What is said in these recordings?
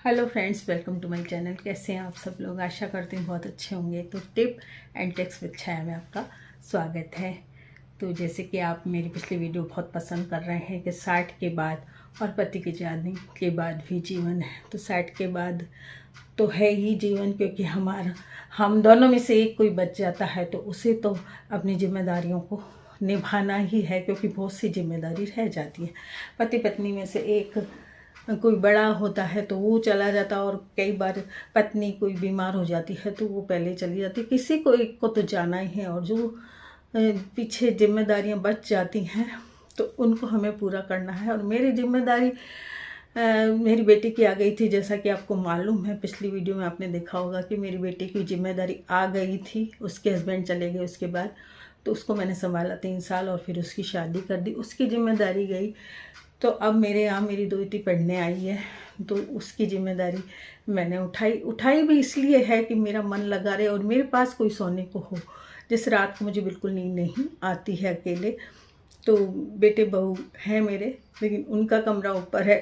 Hello friends, welcome to my channel. कैसे हैं आप सब लोग? आशा करती हूँ बहुत अच्छे होंगे। तो टिप एंड ट्रिक्स विद छाया में आपका स्वागत है। तो जैसे कि आप मेरी पिछली वीडियो बहुत पसंद कर रहे हैं कि 60 के बाद और पति की जाने के बाद भी जीवन है, तो 60 के बाद तो है ही जीवन, क्योंकि हम दोनों में से एक कोई बच जाता है तो उसे तो अपनी जिम्मेदारियों को निभाना ही है, क्योंकि बहुत सी जिम्मेदारी रह जाती है। पति पत्नी में से एक कोई बड़ा होता है तो वो चला जाता, और कई बार पत्नी कोई बीमार हो जाती है तो वो पहले चली जाती। किसी को एक को तो जाना ही है, और जो पीछे जिम्मेदारियां बच जाती हैं तो उनको हमें पूरा करना है। और मेरी जिम्मेदारी मेरी बेटी की आ गई थी। जैसा कि आपको मालूम है, पिछली वीडियो में आपने देखा होगा कि मेरी बेटी की जिम्मेदारी आ गई थी। उसके हस्बैंड चले गए उसके बाद, तो उसको मैंने संभाला 3 साल और फिर उसकी शादी कर दी, उसकी जिम्मेदारी गई। तो अब मेरे यहाँ मेरी दोती पढ़ने आई है, तो उसकी जिम्मेदारी मैंने उठाई भी इसलिए है कि मेरा मन लगा रहे और मेरे पास कोई सोने को हो। जिस रात को मुझे बिल्कुल नींद नहीं आती है अकेले, तो बेटे बहू हैं मेरे, लेकिन उनका कमरा ऊपर है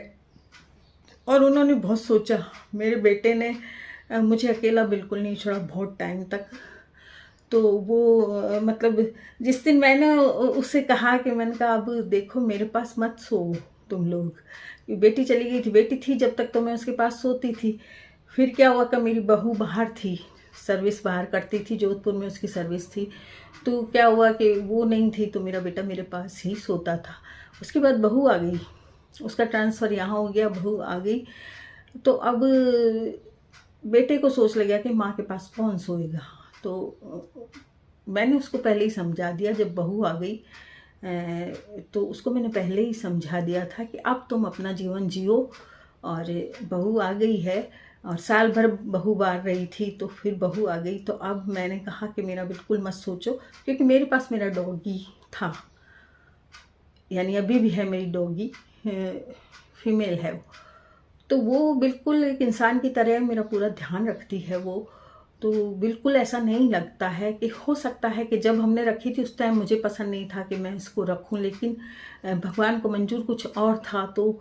और उन्होंने बहुत सोचा। मेरे बेटे ने मुझे अकेला बिल्कुल नहीं छोड़ा बहुत टाइम तक। तो वो मतलब जिस दिन मैंने उससे कहा कि मैंने कहा अब देखो मेरे पास मत सो तुम लोग, बेटी चली गई थी, बेटी थी जब तक तो मैं उसके पास सोती थी। फिर क्या हुआ कि मेरी बहू बाहर थी, सर्विस बाहर करती थी, जोधपुर में उसकी सर्विस थी। तो क्या हुआ कि वो नहीं थी तो मेरा बेटा मेरे पास ही सोता था। उसके बाद बहू आ गई, उसका ट्रांसफ़र यहाँ हो गया, बहू आ गई। तो अब बेटे को सोच लगा कि माँ के पास कौन सोएगा। तो मैंने उसको पहले ही समझा दिया, जब बहू आ गई तो उसको मैंने पहले ही समझा दिया था कि अब तुम अपना जीवन जियो। और बहू आ गई है, और साल भर बहू बाहर रही थी तो फिर बहू आ गई। तो अब मैंने कहा कि मेरा बिल्कुल मत सोचो, क्योंकि मेरे पास मेरा डॉगी था, यानी अभी भी है मेरी डॉगी, फीमेल है वो। तो वो बिल्कुल एक इंसान की तरह मेरा पूरा ध्यान रखती है वो। तो बिल्कुल ऐसा नहीं लगता है कि हो सकता है कि जब हमने रखी थी उस टाइम मुझे पसंद नहीं था कि मैं इसको रखूं, लेकिन भगवान को मंजूर कुछ और था, तो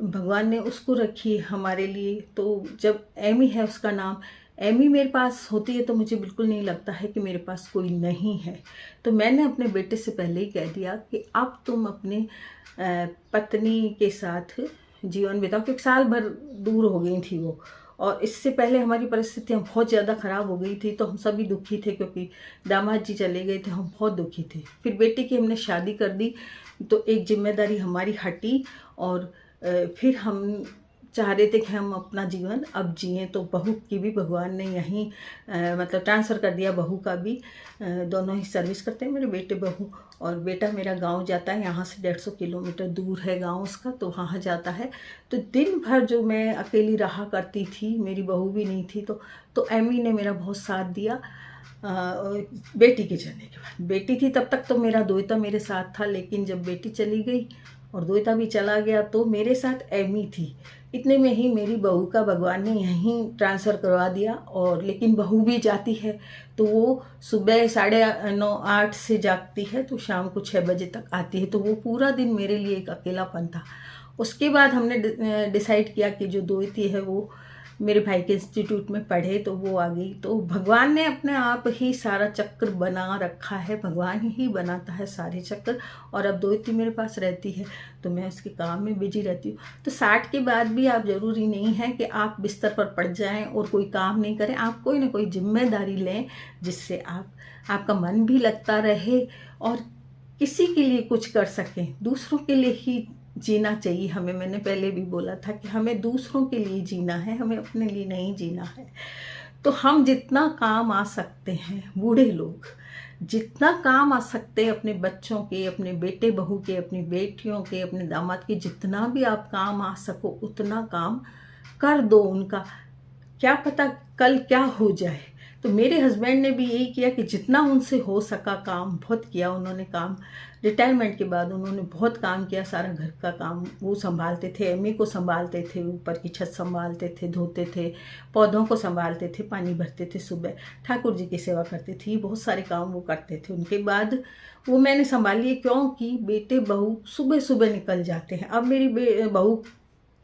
भगवान ने उसको रखी हमारे लिए। तो जब एमी है उसका नाम, एमी मेरे पास होती है तो मुझे बिल्कुल नहीं लगता है कि मेरे पास कोई नहीं है। तो मैंने अपने बेटे से पहले ही कह दिया कि अब तुम अपने पत्नी के साथ जीवन बिताओ, क्योंकि साल भर दूर हो गई थी वो। और इससे पहले हमारी परिस्थितियाँ बहुत ज़्यादा ख़राब हो गई थी, तो हम सभी दुखी थे, क्योंकि दामाद जी चले गए थे, हम बहुत दुखी थे। फिर बेटे की हमने शादी कर दी, तो एक जिम्मेदारी हमारी हटी, और फिर हम चाह रहे थे कि हम अपना जीवन अब जिएं। तो बहू की भी भगवान ने यहीं मतलब ट्रांसफ़र कर दिया, बहू का भी। दोनों ही सर्विस करते हैं मेरे बेटे बहू। और बेटा मेरा गांव जाता है, यहाँ से 150 किलोमीटर दूर है गांव उसका, तो वहाँ जाता है। तो दिन भर जो मैं अकेली रहा करती थी, मेरी बहू भी नहीं थी, तो एमी ने मेरा बहुत साथ दिया। बेटी के जाने के बाद, बेटी थी तब तक तो मेरा दोता मेरे साथ था, लेकिन जब बेटी चली गई और दोता भी चला गया तो मेरे साथ एमी थी। इतने में ही मेरी बहू का भगवान ने यहीं ट्रांसफ़र करवा दिया। और लेकिन बहू भी जाती है, तो वो सुबह 9:30-8 से जागती है, तो शाम को 6 बजे तक आती है। तो वो पूरा दिन मेरे लिए एक अकेलापन था। उसके बाद हमने डिसाइड किया कि जो दोती है वो मेरे भाई के इंस्टीट्यूट में पढ़े, तो वो आ गई। तो भगवान ने अपने आप ही सारा चक्र बना रखा है, भगवान ही बनाता है सारे चक्र। और अब दोती मेरे पास रहती है तो मैं उसके काम में बिजी रहती हूँ। तो 60 के बाद भी आप ज़रूरी नहीं है कि आप बिस्तर पर पड़ जाएं और कोई काम नहीं करें। आप कोई ना कोई जिम्मेदारी लें, जिससे आपका मन भी लगता रहे और किसी के लिए कुछ कर सकें। दूसरों के लिए ही जीना चाहिए हमें। मैंने पहले भी बोला था कि हमें दूसरों के लिए जीना है, हमें अपने लिए नहीं जीना है। तो हम जितना काम आ सकते हैं, बूढ़े लोग जितना काम आ सकते हैं, अपने बच्चों के, अपने बेटे बहू के, अपनी बेटियों के, अपने दामाद के, जितना भी आप काम आ सको उतना काम कर दो उनका। क्या पता कल क्या हो जाए। तो मेरे हस्बैंड ने भी यही किया कि जितना उनसे हो सका काम बहुत किया उन्होंने। काम रिटायरमेंट के बाद उन्होंने बहुत काम किया, सारा घर का काम वो संभालते थे, एमी को संभालते थे, ऊपर की छत संभालते थे, धोते थे, पौधों को संभालते थे, पानी भरते थे, सुबह ठाकुर जी की सेवा करते थे, बहुत सारे काम वो करते थे। उनके बाद वो मैंने संभाली, क्योंकि बेटे बहू सुबह सुबह निकल जाते हैं। अब मेरी बहू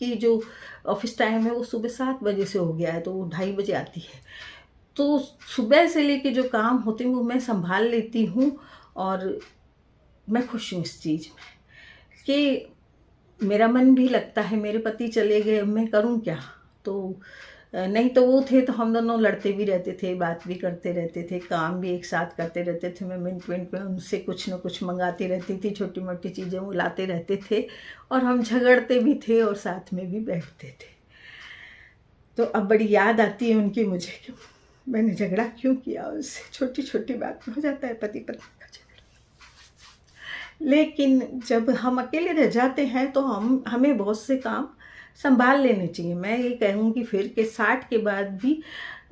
की जो ऑफिस टाइम है वो सुबह 7 बजे से हो गया है, तो वो 2:30 बजे आती है। तो सुबह से लेके जो काम होते हैं वो मैं संभाल लेती हूँ, और मैं खुश हूँ इस चीज़ में कि मेरा मन भी लगता है। मेरे पति चले गए, अब मैं करूँ क्या? तो नहीं तो वो थे तो हम दोनों लड़ते भी रहते थे, बात भी करते रहते थे, काम भी एक साथ करते रहते थे। मैं मिनट मिनट में उनसे कुछ न कुछ मंगाती रहती थी, छोटी मोटी चीज़ें वो लाते रहते थे, और हम झगड़ते भी थे और साथ में भी बैठते थे। तो अब बड़ी याद आती है उनकी मुझे कि मैंने झगड़ा क्यों किया उससे। छोटी छोटी बात में हो जाता है पति पत्नी का झगड़ा, लेकिन जब हम अकेले रह जाते हैं तो हमें बहुत से काम संभाल लेने चाहिए। मैं ये कहूँगी फिर कि 60 के बाद भी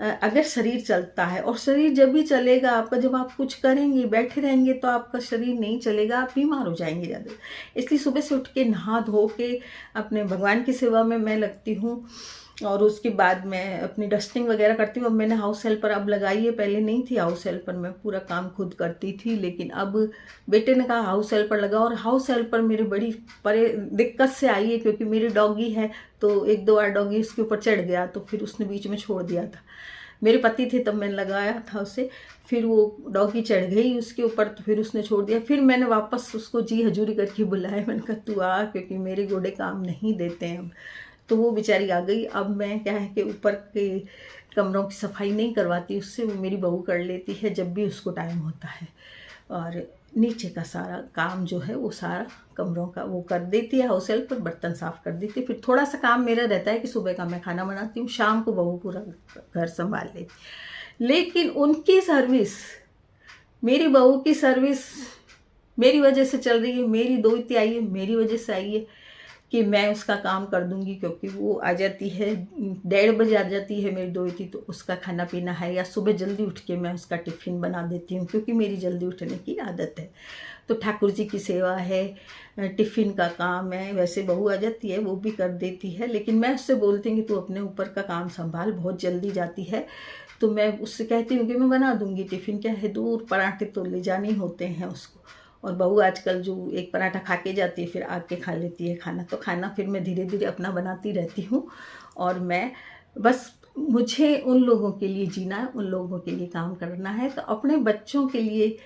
अगर शरीर चलता है, और शरीर जब भी चलेगा आपका, जब आप कुछ करेंगे, बैठे रहेंगे तो आपका शरीर नहीं चलेगा, आप बीमार हो जाएंगे ज़्यादा। इसलिए सुबह से उठ के नहा धो के अपने भगवान की सेवा में मैं लगती हूँ, और उसके बाद मैं अपनी डस्टिंग वगैरह करती हूँ। अब मैंने हाउस हेल्पर अब लगाई है, पहले नहीं थी हाउस हेल्पर, मैं पूरा काम खुद करती थी, लेकिन अब बेटे ने कहा हाउस हेल्पर लगा। और हाउस हेल्पर मेरी बड़ी दिक्कत से आई है, क्योंकि मेरी डॉगी है, तो 1-2 बार डॉगी उसके ऊपर चढ़ गया, तो फिर उसने बीच में छोड़ दिया था। मेरे पति थे तब मैंने लगाया था उसे, फिर वो डॉगी चढ़ गई उसके ऊपर, तो फिर उसने छोड़ दिया। फिर मैंने वापस उसको जी हजूरी करके बुलाया, मैंने कहा तू आ, क्योंकि मेरे घोड़े काम नहीं देते हैं अब। तो वो बेचारी आ गई। अब मैं क्या है कि ऊपर के कमरों की सफाई नहीं करवाती उससे, वो मेरी बहू कर लेती है जब भी उसको टाइम होता है, और नीचे का सारा काम जो है वो सारा कमरों का वो कर देती है हाउस हेल्प, पर बर्तन साफ़ कर देती है। फिर थोड़ा सा काम मेरा रहता है कि सुबह का मैं खाना बनाती हूँ, शाम को बहू पूरा घर संभाल लेती। लेकिन उनकी सर्विस, मेरी बहू की सर्विस मेरी वजह से चल रही है। मेरी दोहिती आई है, मेरी वजह से आई है कि मैं उसका काम कर दूंगी, क्योंकि वो आ जाती है 1:30 बजे आ जाती है मेरी दोहिती, तो उसका खाना पीना है, या सुबह जल्दी उठ के मैं उसका टिफ़िन बना देती हूँ, क्योंकि मेरी जल्दी उठने की आदत है। तो ठाकुर जी की सेवा है, टिफ़िन का काम है, वैसे बहू आ जाती है वो भी कर देती है, लेकिन मैं उससे बोलती हूँ कि तू अपने ऊपर का काम संभाल, बहुत जल्दी जाती है। तो मैं उससे कहती हूँ कि मैं बना दूँगी टिफ़िन, क्या है दूर, पराठे तो ले जाने होते हैं उसको। और बहू आजकल जो एक पराठा खा के जाती है फिर आके खा लेती है खाना, तो खाना फिर मैं धीरे धीरे अपना बनाती रहती हूँ। और मैं बस, मुझे उन लोगों के लिए जीना है, उन लोगों के लिए काम करना है, तो अपने बच्चों के लिए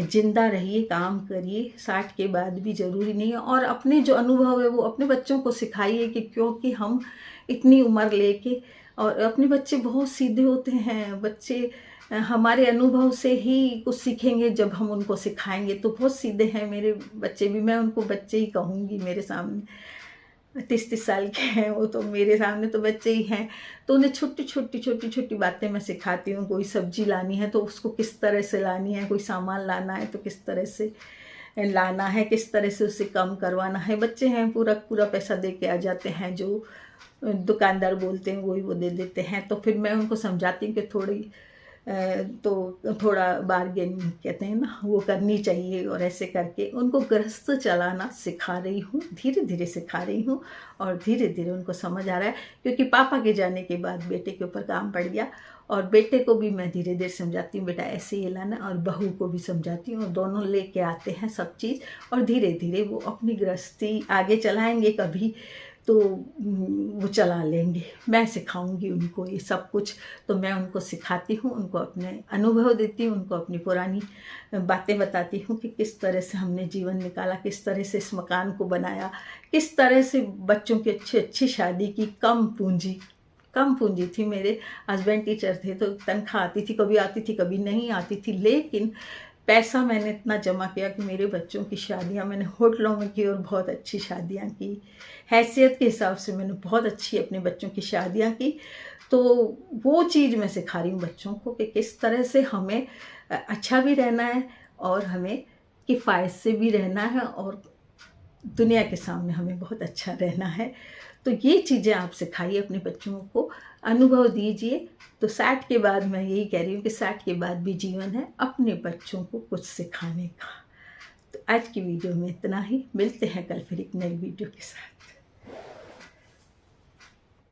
जिंदा रहिए, काम करिए। 60 के बाद भी ज़रूरी नहीं है, और अपने जो अनुभव है वो अपने बच्चों को सिखाइए, कि क्योंकि हम इतनी उम्र लेके, और अपने बच्चे बहुत सीधे होते हैं, बच्चे हमारे अनुभव से ही कुछ सीखेंगे, जब हम उनको सिखाएंगे तो बहुत सीधे हैं मेरे बच्चे भी। मैं उनको बच्चे ही कहूँगी, मेरे सामने 30-30 साल के हैं वो, तो मेरे सामने तो बच्चे ही हैं। तो उन्हें छोटी छोटी बातें मैं सिखाती हूँ। कोई सब्जी लानी है तो उसको किस तरह से लानी है, कोई सामान लाना है तो किस तरह से लाना है, किस तरह से उसे कम करवाना है। बच्चे हैं, पूरा पैसा दे के आ जाते हैं, जो दुकानदार बोलते हैं वही वो दे देते हैं। तो फिर मैं उनको समझाती हूँ कि थोड़ा बार्गेन कहते हैं ना, वो करनी चाहिए, और ऐसे करके उनको गृहस्थ चलाना सिखा रही हूँ, धीरे धीरे सिखा रही हूँ, और धीरे धीरे उनको समझ आ रहा है। क्योंकि पापा के जाने के बाद बेटे के ऊपर काम पड़ गया, और बेटे को भी मैं धीरे धीरे समझाती हूँ, बेटा ऐसे ये लाना, और बहू को भी समझाती हूँ, और दोनों लेके आते हैं सब चीज़, और धीरे धीरे वो अपनी गृहस्थी आगे चलाएंगे। कभी तो वो चला लेंगे। मैं सिखाऊंगी उनको ये सब कुछ, तो मैं उनको सिखाती हूँ, उनको अपने अनुभव देती हूँ, उनको अपनी पुरानी बातें बताती हूँ कि किस तरह से हमने जीवन निकाला, किस तरह से इस मकान को बनाया, किस तरह से बच्चों की अच्छी शादी की। कम पूंजी थी। मेरे हस्बैंड टीचर थे, तो तनख्वाह आती थी, कभी आती थी कभी नहीं आती थी, लेकिन पैसा मैंने इतना जमा किया कि मेरे बच्चों की शादियां मैंने होटलों में की, और बहुत अच्छी शादियां की। हैसियत के हिसाब से मैंने बहुत अच्छी अपने बच्चों की शादियां की। तो वो चीज़ मैं सिखा रही हूँ बच्चों को कि किस तरह से हमें अच्छा भी रहना है, और हमें किफ़ायत से भी रहना है, और दुनिया के सामने हमें बहुत अच्छा रहना है। तो ये चीज़ें आप सिखाइए अपने बच्चों को, अनुभव दीजिए। तो 60 के बाद मैं यही कह रही हूँ कि 60 के बाद भी जीवन है अपने बच्चों को कुछ सिखाने का। तो आज की वीडियो में इतना ही, मिलते हैं कल फिर एक नई वीडियो के साथ।